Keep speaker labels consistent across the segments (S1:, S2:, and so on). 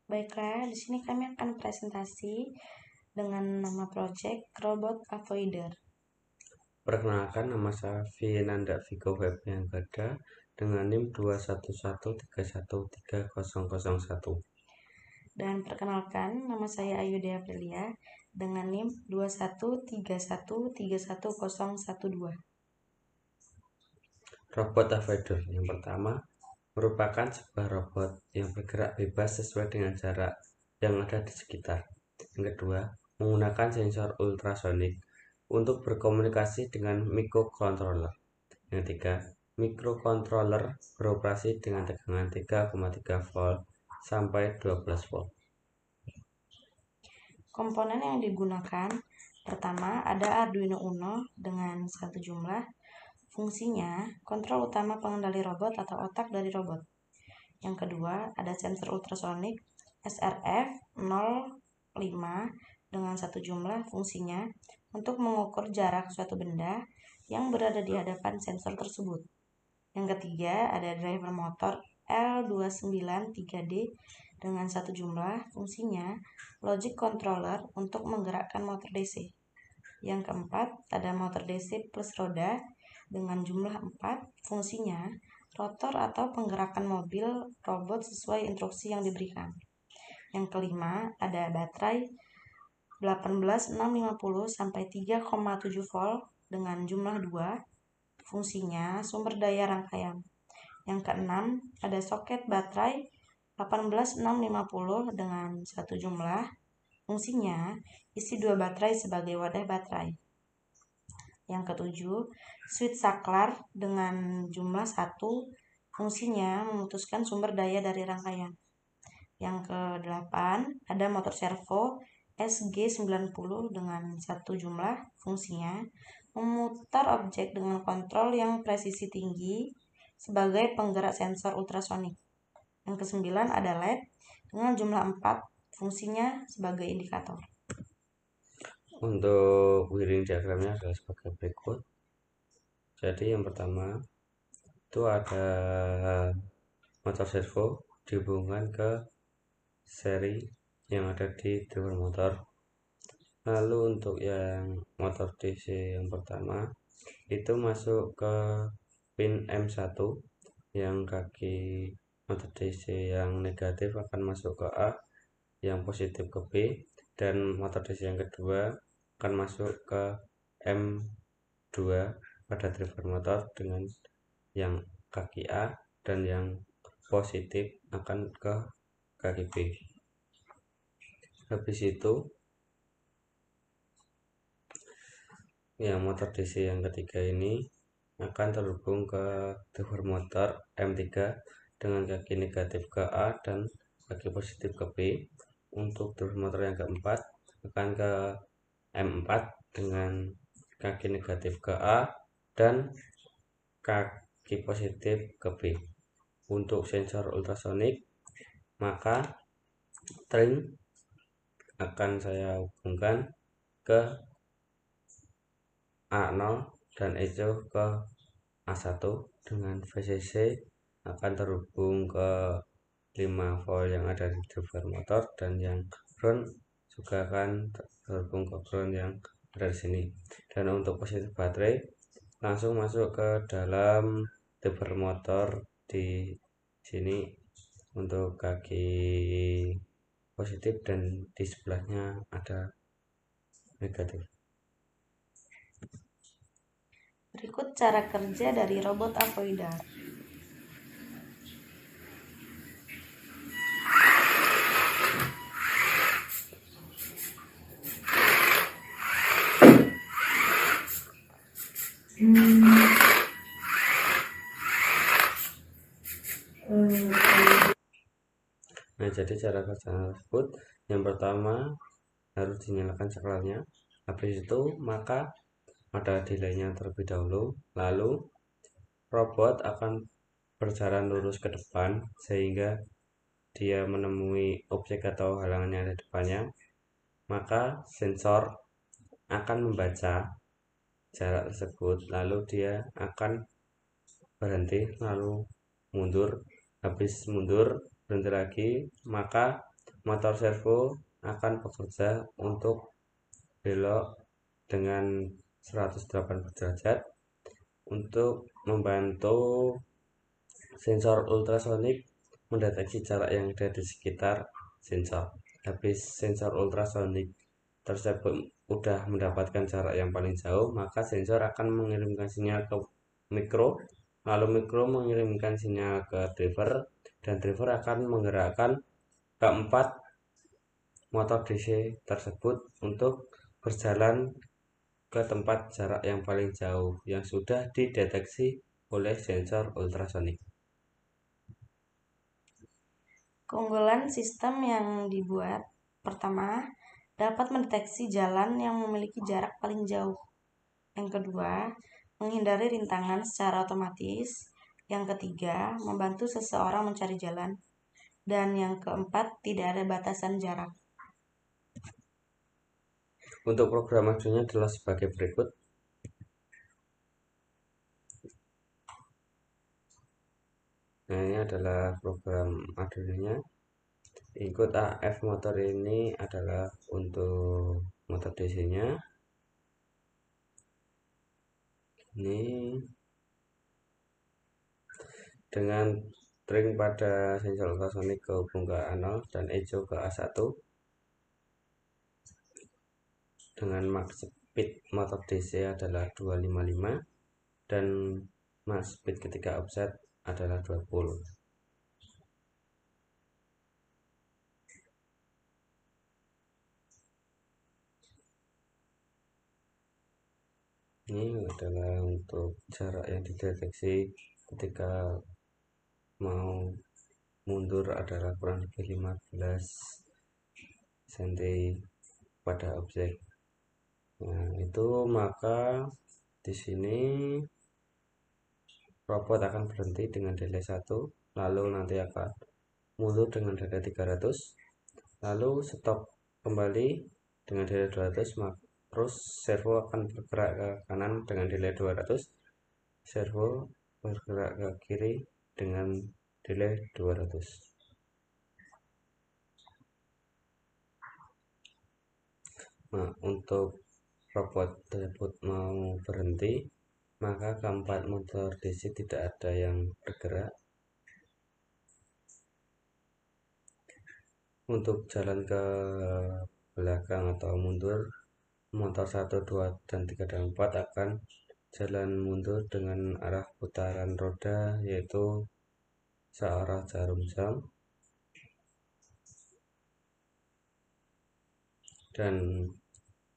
S1: Baiklah, di sini kami akan presentasi dengan nama project Robot Avoider.
S2: Perkenalkan, nama saya Vienanda Vigo Febrianggada dengan NIM 21131313001.
S1: Dan perkenalkan, nama saya Ayudea Aprilia dengan NIM 21313131012.
S2: Robot Avoider yang pertama merupakan sebuah robot yang bergerak bebas sesuai dengan jarak yang ada di sekitar. Yang kedua, menggunakan sensor ultrasonik untuk berkomunikasi dengan microcontroller. Yang ketiga, microcontroller beroperasi dengan tegangan 3,3 volt sampai 12 volt.
S1: Komponen yang digunakan pertama ada Arduino Uno dengan satu jumlah. Fungsinya kontrol utama pengendali robot atau otak dari robot. Yang kedua ada sensor ultrasonik SRF 05 dengan satu jumlah. Fungsinya untuk mengukur jarak suatu benda yang berada di hadapan sensor tersebut. Yang ketiga ada driver motor L293D dengan satu jumlah. Fungsinya logic controller untuk menggerakkan motor DC. Yang keempat ada motor DC plus roda dengan jumlah 4. Fungsinya rotor atau penggerakkan mobil robot sesuai instruksi yang diberikan. Yang kelima ada baterai 18650 sampai 3,7 volt dengan jumlah 2. Fungsinya sumber daya rangkaian. Yang keenam ada soket baterai 18650 dengan satu jumlah. Fungsinya isi 2 baterai sebagai wadah baterai. Yang ketujuh switch saklar dengan jumlah 1. Fungsinya memutuskan sumber daya dari rangkaian. Yang kedelapan ada motor servo SG90 dengan satu jumlah. Fungsinya memutar objek dengan kontrol yang presisi tinggi sebagai penggerak sensor ultrasonik. Yang kesembilan ada LED dengan jumlah 4. Fungsinya sebagai indikator.
S2: Untuk wiring diagramnya adalah sebagai berikut. Jadi yang pertama itu ada motor servo dihubungkan ke seri yang ada di driver motor. Lalu untuk yang motor DC yang pertama itu masuk ke pin M1, yang kaki motor DC yang negatif akan masuk ke A, yang positif ke B, dan motor DC yang kedua akan masuk ke M2 pada driver motor dengan yang kaki A, dan yang positif akan ke kaki B. Habis itu yang motor DC yang ketiga ini akan terhubung ke driver motor M3 dengan kaki negatif ke A dan kaki positif ke B. Untuk driver motor yang keempat akan ke M4 dengan kaki negatif ke A dan kaki positif ke B. Untuk sensor ultrasonik, maka string akan saya hubungkan ke A0 dan ECO ke A1 dengan VCC akan terhubung ke 5 volt yang ada di driver motor, dan yang ground juga akan terhubung ke ground yang ada di sini. Dan untuk positif baterai langsung masuk ke dalam driver motor di sini untuk kaki positif, dan di sebelahnya ada negatif.
S1: Berikut cara kerja dari robot avoider.
S2: Nah, jadi cara kerja tersebut yang pertama harus dinyalakan saklarnya. Habis itu maka ada delaynya terlebih dahulu, lalu robot akan berjalan lurus ke depan sehingga dia menemui objek atau halangan yang ada di depannya. Maka sensor akan membaca jarak tersebut, lalu dia akan berhenti lalu mundur. Habis mundur berhenti lagi, maka motor servo akan bekerja untuk belok dengan 180 derajat untuk membantu sensor ultrasonik mendeteksi jarak yang ada di sekitar sensor. Habis sensor ultrasonik tersebut sudah mendapatkan jarak yang paling jauh, maka sensor akan mengirimkan sinyal ke mikro, lalu mikro mengirimkan sinyal ke driver, dan driver akan menggerakkan keempat motor DC tersebut untuk berjalan ke tempat jarak yang paling jauh yang sudah dideteksi oleh sensor ultrasonik.
S1: Keunggulan sistem yang dibuat: pertama, dapat mendeteksi jalan yang memiliki jarak paling jauh. Yang kedua, menghindari rintangan secara otomatis. Yang ketiga, membantu seseorang mencari jalan. Dan yang keempat, tidak ada batasan jarak.
S2: Untuk program Arduino adalah sebagai berikut. Nah, ini adalah program Arduino-nya. Input AF motor ini adalah untuk motor DC-nya. Ini dengan string pada sensor ultrasonik kehubung ke A0 dan hijau ke A1. Dengan max speed motor DC adalah 255 dan max speed ketika offset adalah 20. Ini adalah untuk jarak yang dideteksi ketika mau mundur adalah kurang lebih 15 cm pada objek. Nah, itu maka di sini robot akan berhenti dengan delay 1, lalu nanti akan mundur dengan delay 300, lalu stop kembali dengan delay 200, terus servo akan bergerak ke kanan dengan delay 200, servo bergerak ke kiri dengan delay 200. Nah, untuk robot tersebut mau berhenti, maka keempat motor DC tidak ada yang bergerak. Untuk jalan ke belakang atau mundur, motor 1, 2, dan 3, dan 4 akan jalan mundur dengan arah putaran roda, yaitu searah jarum jam. Dan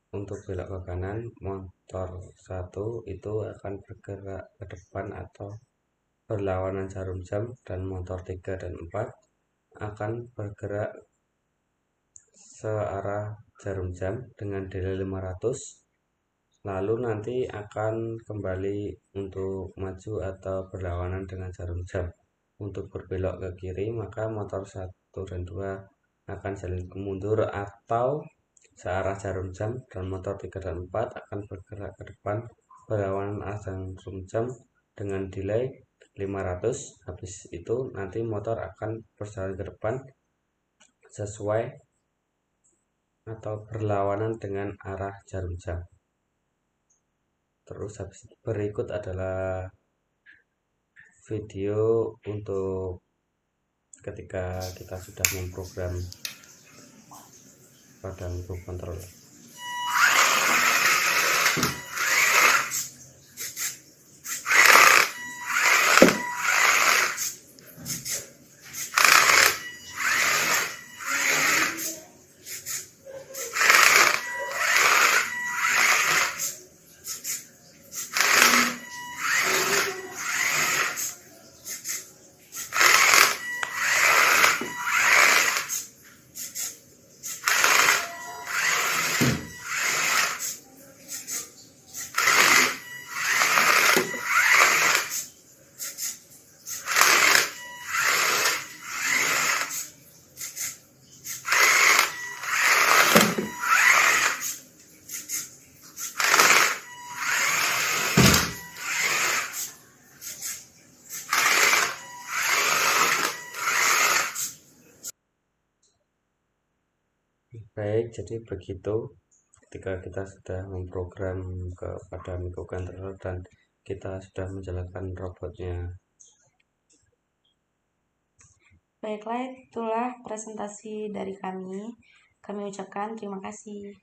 S2: untuk belok ke kanan, motor 1 itu akan bergerak ke depan atau berlawanan jarum jam, dan motor 3 dan 4 akan bergerak searah jarum jam dengan delay 500, lalu nanti akan kembali untuk maju atau berlawanan dengan jarum jam. Untuk berbelok ke kiri, maka motor 1 dan 2 akan saling mundur atau searah jarum jam, dan motor 3 dan 4 akan bergerak ke depan berlawanan arah jarum jam dengan delay 500. Habis itu nanti motor akan berjalan ke depan sesuai atau berlawanan dengan arah jarum jam. Terus habis berikut adalah video untuk ketika kita sudah memprogram pada microcontroller. Baik, jadi begitu ketika kita sudah memprogram kepada microcontroller dan kita sudah menjalankan robotnya.
S1: Baiklah, itulah presentasi dari kami. Kami ucapkan terima kasih.